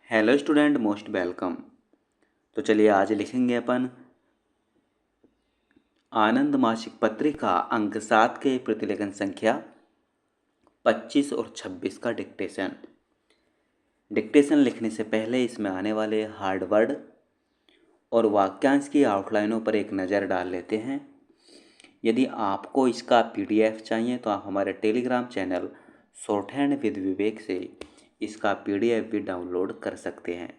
Hello student, most welcome. तो चलिए आज लिखेंगे अपन आनंद मासिक पत्रिका अंक 7 के प्रतिलेखन संख्या 25 और 26 का डिक्टेशन। डिक्टेशन लिखने से पहले इसमें आने वाले हार्ड वर्ड और वाक्यांश की आउटलाइनों पर एक नज़र डाल लेते हैं। यदि आपको इसका पीडीएफ चाहिए तो आप हमारे Telegram channel short hand with Vivek से इसका पीडीएफ भी डाउनलोड कर सकते हैं।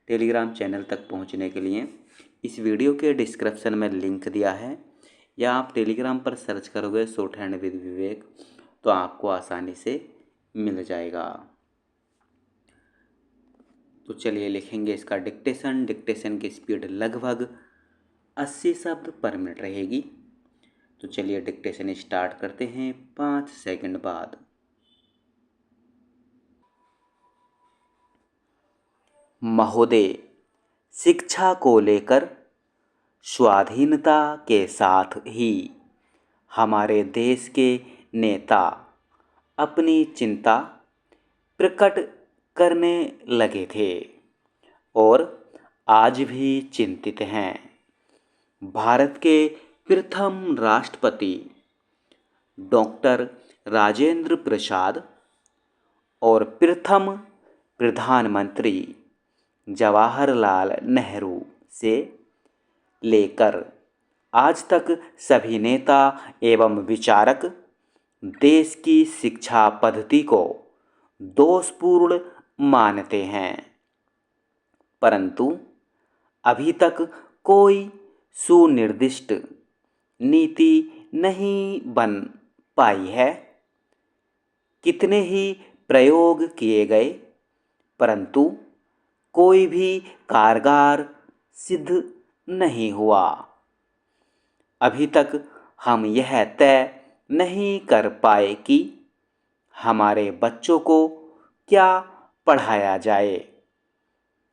टेलीग्राम चैनल तक पहुंचने के लिए इस वीडियो के डिस्क्रिप्शन में लिंक दिया है, या आप टेलीग्राम पर सर्च करोगे शॉर्ट हैंड विद विवेक तो आपको आसानी से मिल जाएगा। तो चलिए लिखेंगे इसका डिक्टेशन। डिक्टेशन की स्पीड लगभग 80 शब्द पर मिनट रहेगी। तो चलिए डिक्टेशन स्टार्ट करते हैं 5 सेकंड बाद। महोदय, शिक्षा को लेकर स्वाधीनता के साथ ही हमारे देश के नेता अपनी चिंता प्रकट करने लगे थे और आज भी चिंतित हैं। भारत के प्रथम राष्ट्रपति डॉक्टर राजेंद्र प्रसाद और प्रथम प्रधानमंत्री जवाहरलाल नेहरू से लेकर आज तक सभी नेता एवं विचारक देश की शिक्षा पद्धति को दोषपूर्ण मानते हैं, परंतु अभी तक कोई सुनिर्दिष्ट नीति नहीं बन पाई है। कितने ही प्रयोग किए गए, परंतु कोई भी कारगर सिद्ध नहीं हुआ। अभी तक हम यह तय नहीं कर पाए कि हमारे बच्चों को क्या पढ़ाया जाए।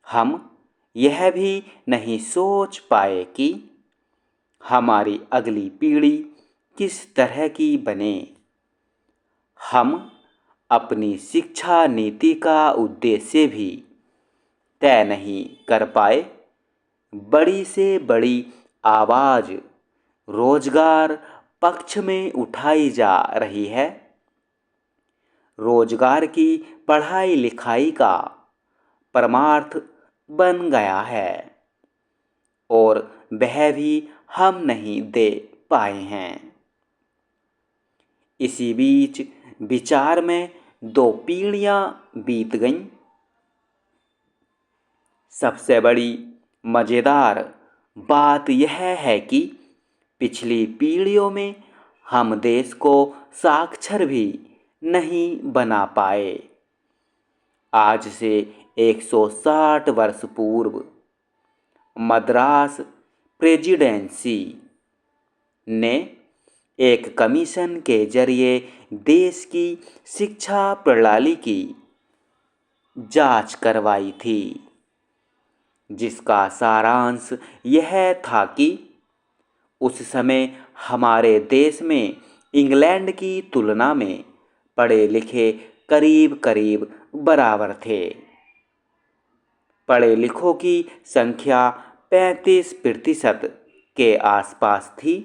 हम यह भी नहीं सोच पाए कि हमारी अगली पीढ़ी किस तरह की बने। हम अपनी शिक्षा नीति का उद्देश्य भी तय नहीं कर पाए। बड़ी से बड़ी आवाज़ रोजगार पक्ष में उठाई जा रही है। रोजगार की पढ़ाई लिखाई का परमार्थ बन गया है और वह भी हम नहीं दे पाए हैं। इसी बीच विचार में 2 पीढ़ियां बीत गईं। सबसे बड़ी मज़ेदार बात यह है कि पिछली पीढ़ियों में हम देश को साक्षर भी नहीं बना पाए। आज से 160 वर्ष पूर्व मद्रास प्रेसिडेंसी ने एक कमीशन के जरिए देश की शिक्षा प्रणाली की जांच करवाई थी, जिसका सारांश यह था कि उस समय हमारे देश में इंग्लैंड की तुलना में पढ़े लिखे करीब करीब बराबर थे। पढ़े लिखों की संख्या 35% के आसपास थी।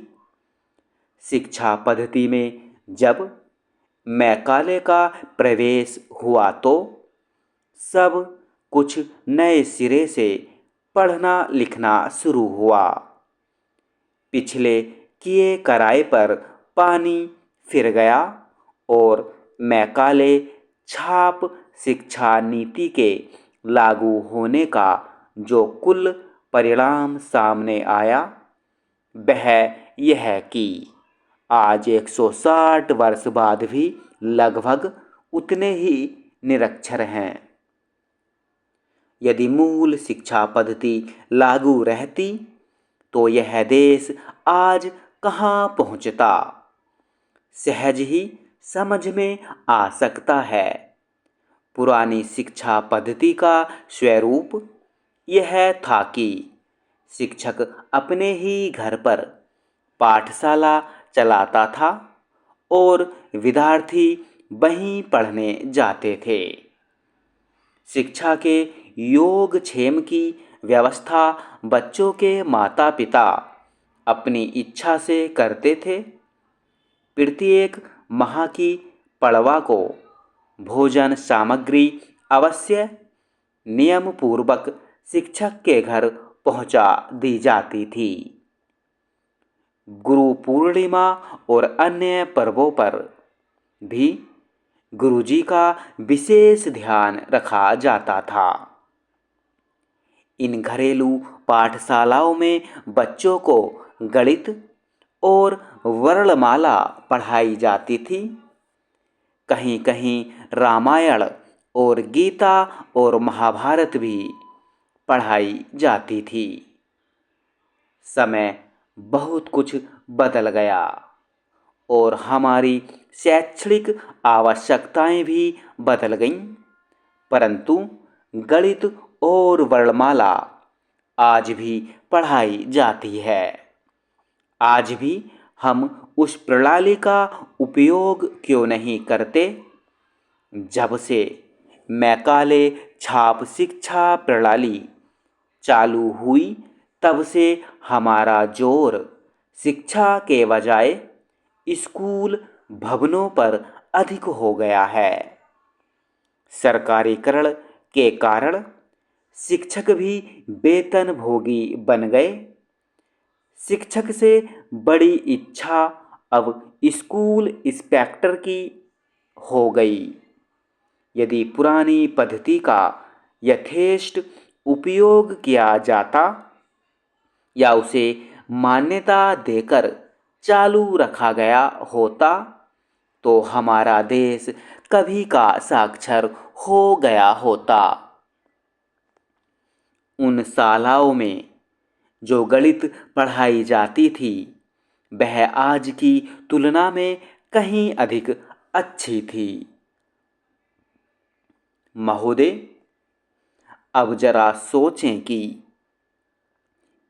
शिक्षा पद्धति में जब मैकाले का प्रवेश हुआ तो सब कुछ नए सिरे से पढ़ना लिखना शुरू हुआ। पिछले किए कराए पर पानी फिर गया और मैकाले छाप शिक्षा नीति के लागू होने का जो कुल परिणाम सामने आया वह यह कि आज 160 वर्ष बाद भी लगभग उतने ही निरक्षर हैं। यदि मूल शिक्षा पद्धति लागू रहती तो यह देश आज कहाँ पहुँचता, सहज ही समझ में आ सकता है। पुरानी शिक्षा पद्धति का स्वरूप यह था कि शिक्षक अपने ही घर पर पाठशाला चलाता था और विद्यार्थी वहीं पढ़ने जाते थे। शिक्षा के योगक्षेम की व्यवस्था बच्चों के माता पिता अपनी इच्छा से करते थे। प्रत्येक माह की पड़वा को भोजन सामग्री अवश्य नियम पूर्वक शिक्षक के घर पहुंचा दी जाती थी। गुरु पूर्णिमा और अन्य पर्वों पर भी गुरुजी का विशेष ध्यान रखा जाता था। इन घरेलू पाठशालाओं में बच्चों को गणित और वर्णमाला पढ़ाई जाती थी। कहीं कहीं रामायण और गीता और महाभारत भी पढ़ाई जाती थी। समय बहुत कुछ बदल गया और हमारी शैक्षणिक आवश्यकताएं भी बदल गईं, परंतु गणित और वर्णमाला आज भी पढ़ाई जाती है। आज भी हम उस प्रणाली का उपयोग क्यों नहीं करते? जब से मैकाले छाप शिक्षा प्रणाली चालू हुई, तब से हमारा जोर शिक्षा के बजाय स्कूल भवनों पर अधिक हो गया है। सरकारीकरण के कारण शिक्षक भी वेतनभोगी बन गए। शिक्षक से बड़ी इच्छा अब स्कूल इंस्पेक्टर की हो गई। यदि पुरानी पद्धति का यथेष्ट उपयोग किया जाता या उसे मान्यता देकर चालू रखा गया होता, तो हमारा देश कभी का साक्षर हो गया होता। उन शालाओं में जो गणित पढ़ाई जाती थी, वह आज की तुलना में कहीं अधिक अच्छी थी। महोदय, अब जरा सोचें कि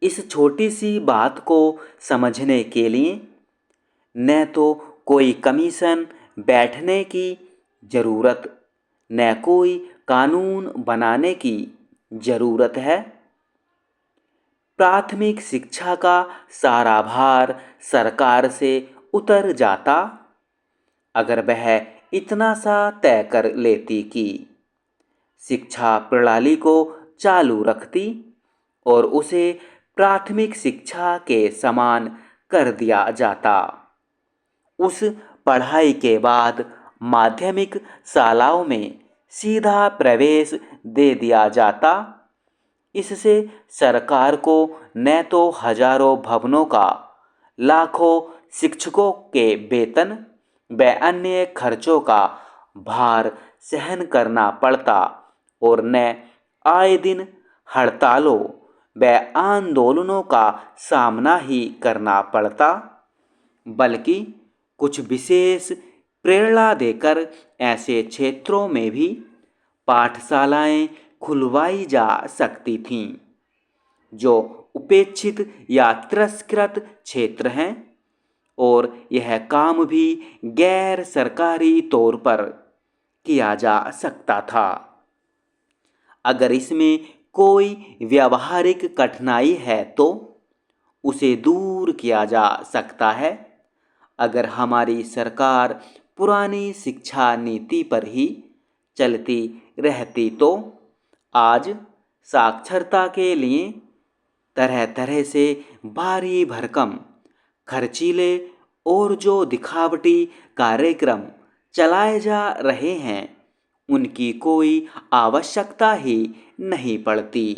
इस छोटी सी बात को समझने के लिए न तो कोई कमीशन बैठने की ज़रूरत, न कोई कानून बनाने की ज़रूरत है। प्राथमिक शिक्षा का सारा भार सरकार से उतर जाता अगर वह इतना सा तय कर लेती कि शिक्षा प्रणाली को चालू रखती और उसे प्राथमिक शिक्षा के समान कर दिया जाता। उस पढ़ाई के बाद माध्यमिक शालाओं में सीधा प्रवेश दे दिया जाता। इससे सरकार को न तो हजारों भवनों का, लाखों शिक्षकों के वेतन व अन्य खर्चों का भार सहन करना पड़ता और न आए दिन हड़तालों व आंदोलनों का सामना ही करना पड़ता, बल्कि कुछ विशेष प्रेरणा देकर ऐसे क्षेत्रों में भी पाठशालाएं खुलवाई जा सकती थीं जो उपेक्षित या तिरस्कृत क्षेत्र हैं, और यह काम भी गैर सरकारी तौर पर किया जा सकता था। अगर इसमें कोई व्यावहारिक कठिनाई है तो उसे दूर किया जा सकता है। अगर हमारी सरकार पुरानी शिक्षा नीति पर ही चलती रहती तो आज साक्षरता के लिए तरह तरह से भारी भरकम, खर्चीले और जो दिखावटी कार्यक्रम चलाए जा रहे हैं, उनकी कोई आवश्यकता ही नहीं पड़ती।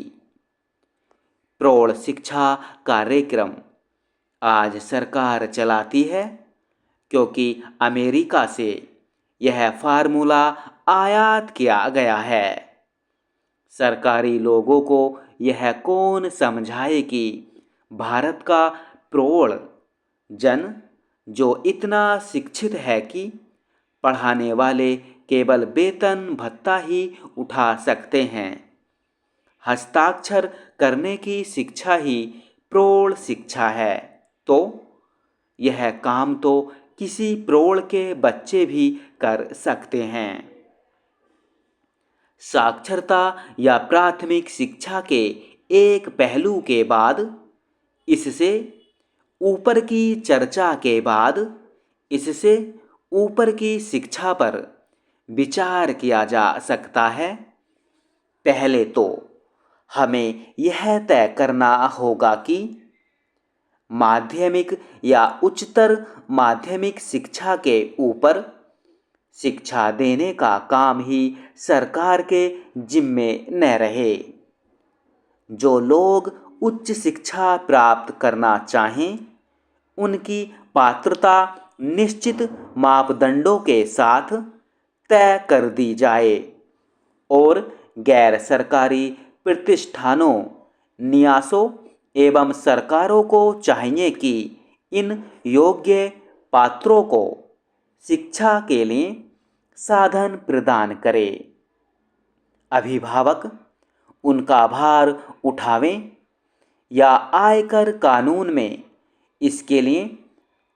प्रौढ़ शिक्षा कार्यक्रम आज सरकार चलाती है क्योंकि अमेरिका से यह फार्मूला आयात किया गया है। सरकारी लोगों को यह कौन समझाए कि भारत का प्रौढ़ जन, जो इतना शिक्षित है कि पढ़ाने वाले केवल वेतन भत्ता ही उठा सकते हैं, हस्ताक्षर करने की शिक्षा ही प्रौढ़ शिक्षा है, तो यह काम तो किसी प्रौढ़ के बच्चे भी कर सकते हैं। साक्षरता या प्राथमिक शिक्षा के एक पहलू के बाद इससे ऊपर की चर्चा के बाद इससे ऊपर की शिक्षा पर विचार किया जा सकता है। पहले तो हमें यह तय करना होगा कि माध्यमिक या उच्चतर माध्यमिक शिक्षा के ऊपर शिक्षा देने का काम ही सरकार के जिम्मे न रहे। जो लोग उच्च शिक्षा प्राप्त करना चाहें उनकी पात्रता निश्चित मापदंडों के साथ तय कर दी जाए और गैर सरकारी प्रतिष्ठानों, न्यासों एवं सरकारों को चाहिए कि इन योग्य पात्रों को शिक्षा के लिए साधन प्रदान करें। अभिभावक उनका भार उठावें या आयकर कानून में इसके लिए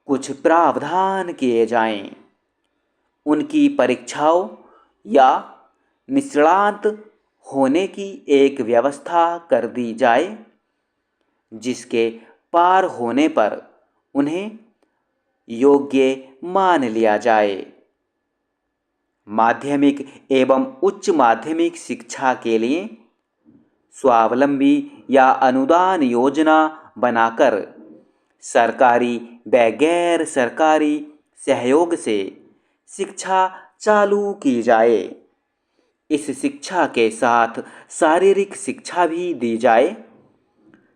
कुछ प्रावधान किए जाएं। उनकी परीक्षाओं या निष्णात होने की एक व्यवस्था कर दी जाए जिसके पार होने पर उन्हें योग्य मान लिया जाए। माध्यमिक एवं उच्च माध्यमिक शिक्षा के लिए स्वावलंबी या अनुदान योजना बनाकर सरकारी व गैर सरकारी सहयोग से शिक्षा चालू की जाए। इस शिक्षा के साथ शारीरिक शिक्षा भी दी जाए।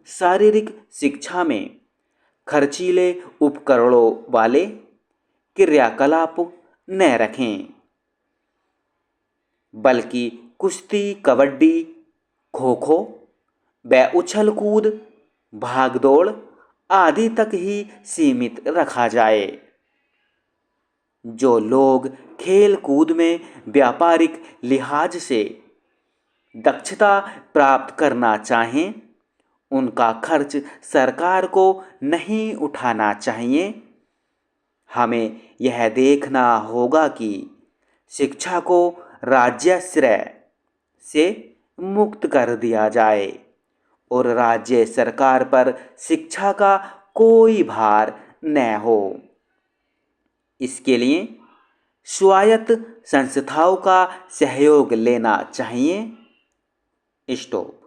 शारीरिक शिक्षा में खर्चीले उपकरणों वाले क्रियाकलाप न रखें, बल्कि कुश्ती, कबड्डी, खो खो व उछल कूद, भागदौड़ आदि तक ही सीमित रखा जाए। जो लोग खेल कूद में व्यापारिक लिहाज से दक्षता प्राप्त करना चाहें उनका खर्च सरकार को नहीं उठाना चाहिए। हमें यह देखना होगा कि शिक्षा को राज्याश्रय से मुक्त कर दिया जाए और राज्य सरकार पर शिक्षा का कोई भार न हो। इसके लिए स्वायत्त संस्थाओं का सहयोग लेना चाहिए। स्टॉप।